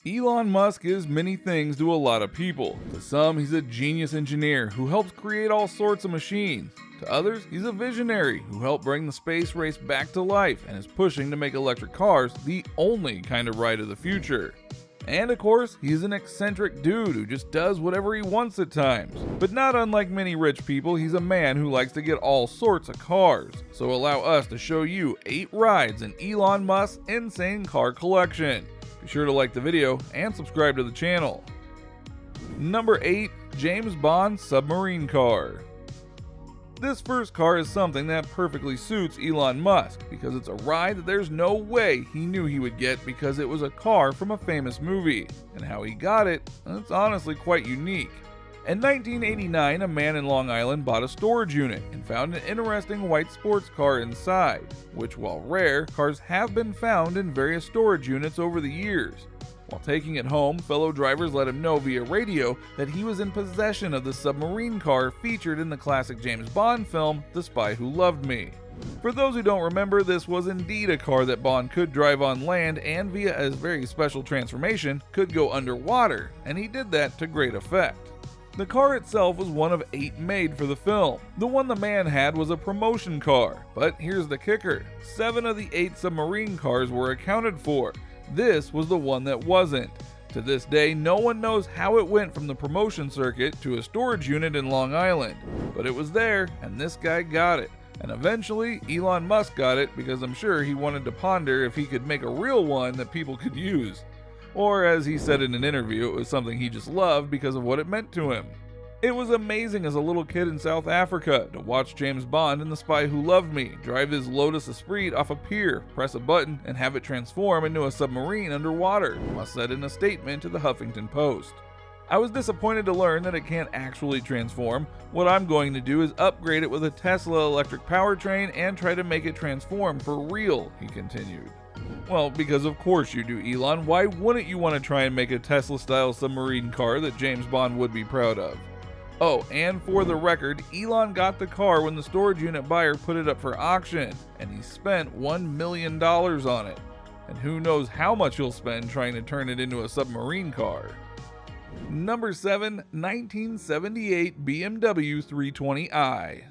Elon Musk is many things to a lot of people. To some, he's a genius engineer who helps create all sorts of machines. To others, he's a visionary who helped bring the space race back to life and is pushing to make electric cars the only kind of ride of the future. And of course, he's an eccentric dude who just does whatever he wants at times. But not unlike many rich people, he's a man who likes to get all sorts of cars. So allow us to show you 8 rides in Elon Musk's insane car collection. Be sure to like the video and subscribe to the channel. Number 8. James Bond Submarine Car. This first car is something that perfectly suits Elon Musk because it's a ride that there's no way he knew he would get because it was a car from a famous movie. And how he got it, it's honestly quite unique. In 1989, a man in Long Island bought a storage unit and found an interesting white sports car inside, which, while rare, cars have been found in various storage units over the years. While taking it home, fellow drivers let him know via radio that he was in possession of the submarine car featured in the classic James Bond film, The Spy Who Loved Me. For those who don't remember, this was indeed a car that Bond could drive on land and via a very special transformation could go underwater, and he did that to great effect. The car itself was one of 8 made for the film. The one the man had was a promotion car, but here's the kicker. 7 of the 8 submarine cars were accounted for. This was the one that wasn't. To this day, no one knows how it went from the promotion circuit to a storage unit in Long Island, but it was there and this guy got it. And eventually, Elon Musk got it because I'm sure he wanted to ponder if he could make a real one that people could use. Or as he said in an interview, it was something he just loved because of what it meant to him. It was amazing as a little kid in South Africa to watch James Bond in The Spy Who Loved Me drive his Lotus Esprit off a pier, press a button, and have it transform into a submarine underwater, Musk said in a statement to the Huffington Post. I was disappointed to learn that it can't actually transform. What I'm going to do is upgrade it with a Tesla electric powertrain and try to make it transform for real, he continued. Well, because of course you do, Elon. Why wouldn't you want to try and make a Tesla-style submarine car that James Bond would be proud of? Oh, and for the record, Elon got the car when the storage unit buyer put it up for auction, and he spent $1 million on it. And who knows how much he'll spend trying to turn it into a submarine car. Number 7. 1978 BMW 320i.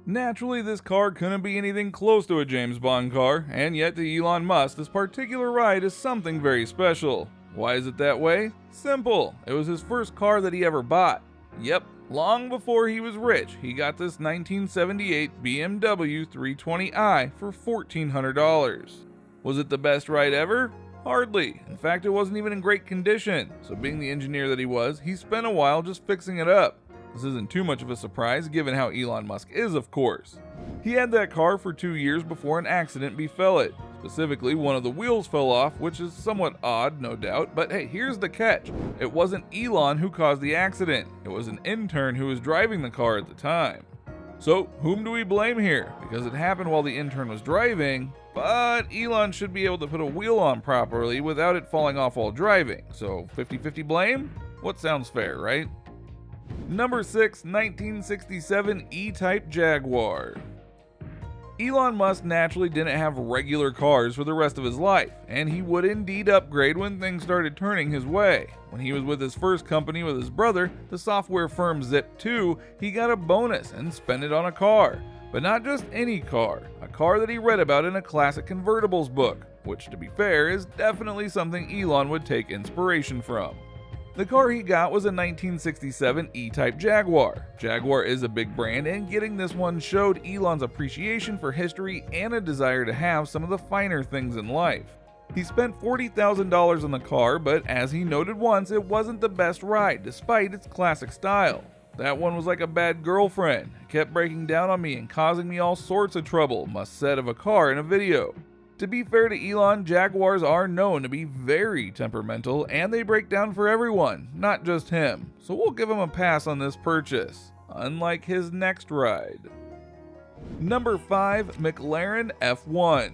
Naturally, this car couldn't be anything close to a James Bond car, and yet to Elon Musk, this particular ride is something very special. Why is it that way? Simple. It was his first car that he ever bought. Yep, long before he was rich, he got this 1978 BMW 320i for $1,400. Was it the best ride ever? Hardly. In fact, it wasn't even in great condition, so being the engineer that he was, he spent a while just fixing it up. This isn't too much of a surprise given how Elon Musk is, of course. He had that car for 2 years before an accident befell it. Specifically, one of the wheels fell off, which is somewhat odd, no doubt, but hey, here's the catch. It wasn't Elon who caused the accident. It was an intern who was driving the car at the time. So, whom do we blame here? Because it happened while the intern was driving, but Elon should be able to put a wheel on properly without it falling off while driving. So, 50-50 blame? What sounds fair, right? Number 6. 1967 E-Type Jaguar. Elon Musk naturally didn't have regular cars for the rest of his life, and he would indeed upgrade when things started turning his way. When he was with his first company with his brother, the software firm Zip2, he got a bonus and spent it on a car. But not just any car, a car that he read about in a classic convertibles book, which to be fair is definitely something Elon would take inspiration from. The car he got was a 1967 E-Type Jaguar. Jaguar is a big brand, and getting this one showed Elon's appreciation for history and a desire to have some of the finer things in life. He spent $40,000 on the car, but as he noted once, it wasn't the best ride despite its classic style. That one was like a bad girlfriend. It kept breaking down on me and causing me all sorts of trouble, Musk said of a car in a video. To be fair to Elon, Jaguars are known to be very temperamental and they break down for everyone, not just him. So we'll give him a pass on this purchase, unlike his next ride. Number 5. McLaren F1.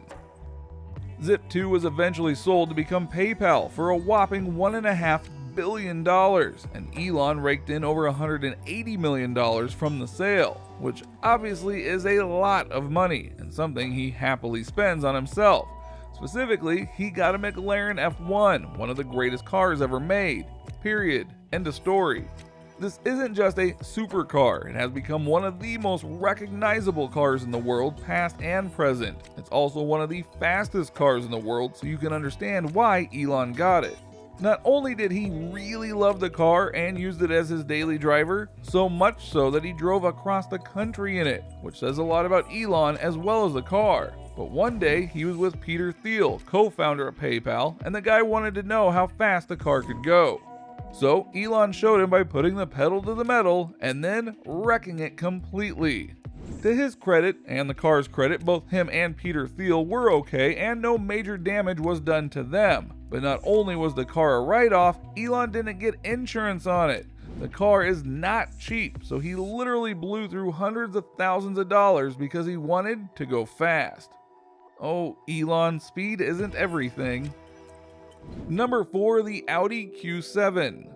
Zip2 was eventually sold to become PayPal for a whopping $1.5 billion, and Elon raked in over $180 million from the sale, which obviously is a lot of money and something he happily spends on himself. Specifically, he got a McLaren F1, one of the greatest cars ever made. Period. End of story. This isn't just a supercar, it has become one of the most recognizable cars in the world, past and present. It's also one of the fastest cars in the world, so you can understand why Elon got it. Not only did he really love the car and used it as his daily driver, so much so that he drove across the country in it, which says a lot about Elon as well as the car. But one day, he was with Peter Thiel, co-founder of PayPal, and the guy wanted to know how fast the car could go. So Elon showed him by putting the pedal to the metal and then wrecking it completely. To his credit, and the car's credit, both him and Peter Thiel were okay and no major damage was done to them. But not only was the car a write-off, Elon didn't get insurance on it. The car is not cheap, so he literally blew through hundreds of thousands of dollars because he wanted to go fast. Oh, Elon, speed isn't everything. Number 4, the Audi Q7.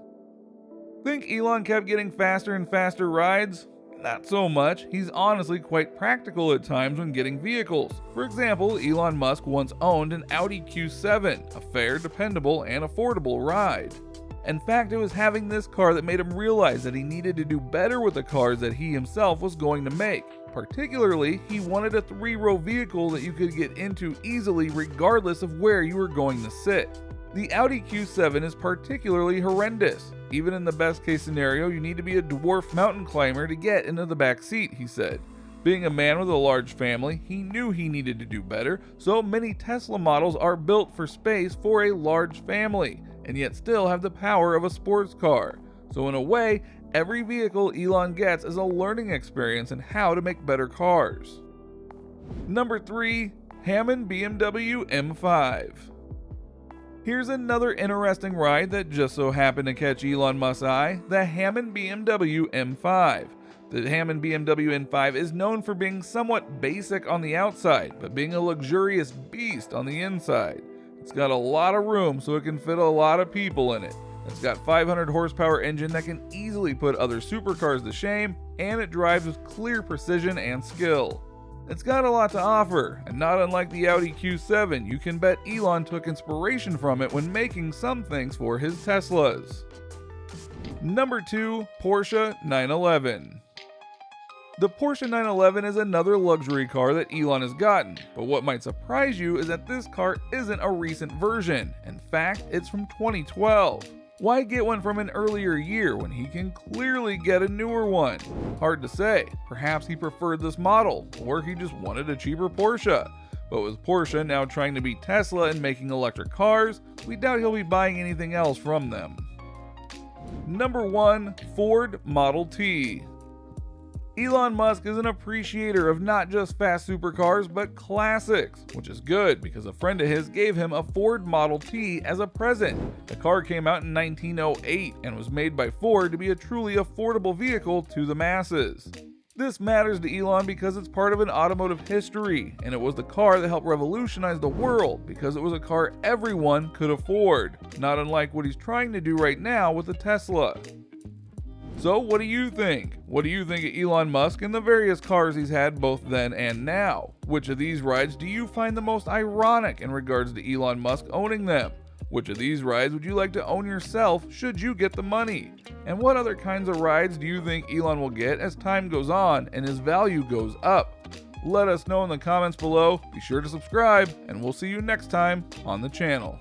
Think Elon kept getting faster and faster rides? Not so much. He's honestly quite practical at times when getting vehicles. For example, Elon Musk once owned an Audi Q7, a fair, dependable, and affordable ride. In fact, it was having this car that made him realize that he needed to do better with the cars that he himself was going to make. Particularly, he wanted a 3-row vehicle that you could get into easily regardless of where you were going to sit. The Audi Q7 is particularly horrendous. Even in the best case scenario, you need to be a dwarf mountain climber to get into the back seat, he said. Being a man with a large family, he knew he needed to do better, so many Tesla models are built for space for a large family, and yet still have the power of a sports car. So in a way, every vehicle Elon gets is a learning experience in how to make better cars. Number 3, Hammond BMW M5. Here's another interesting ride that just so happened to catch Elon Musk's eye, the Hammond BMW M5. The Hammond BMW M5 is known for being somewhat basic on the outside, but being a luxurious beast on the inside. It's got a lot of room so it can fit a lot of people in it. It's got 500 horsepower engine that can easily put other supercars to shame, and it drives with clear precision and skill. It's got a lot to offer, and not unlike the Audi Q7, you can bet Elon took inspiration from it when making some things for his Teslas. Number 2, Porsche 911. The Porsche 911 is another luxury car that Elon has gotten, but what might surprise you is that this car isn't a recent version. In fact, it's from 2012. Why get one from an earlier year when he can clearly get a newer one? Hard to say. Perhaps he preferred this model, or he just wanted a cheaper Porsche. But with Porsche now trying to beat Tesla and making electric cars, we doubt he'll be buying anything else from them. Number 1, Ford Model T. Elon Musk is an appreciator of not just fast supercars, but classics, which is good because a friend of his gave him a Ford Model T as a present. The car came out in 1908 and was made by Ford to be a truly affordable vehicle to the masses. This matters to Elon because it's part of an automotive history, and it was the car that helped revolutionize the world because it was a car everyone could afford, not unlike what he's trying to do right now with the Tesla. So what do you think? What do you think of Elon Musk and the various cars he's had both then and now? Which of these rides do you find the most ironic in regards to Elon Musk owning them? Which of these rides would you like to own yourself should you get the money? And what other kinds of rides do you think Elon will get as time goes on and his value goes up? Let us know in the comments below. Be sure to subscribe, and we'll see you next time on the channel.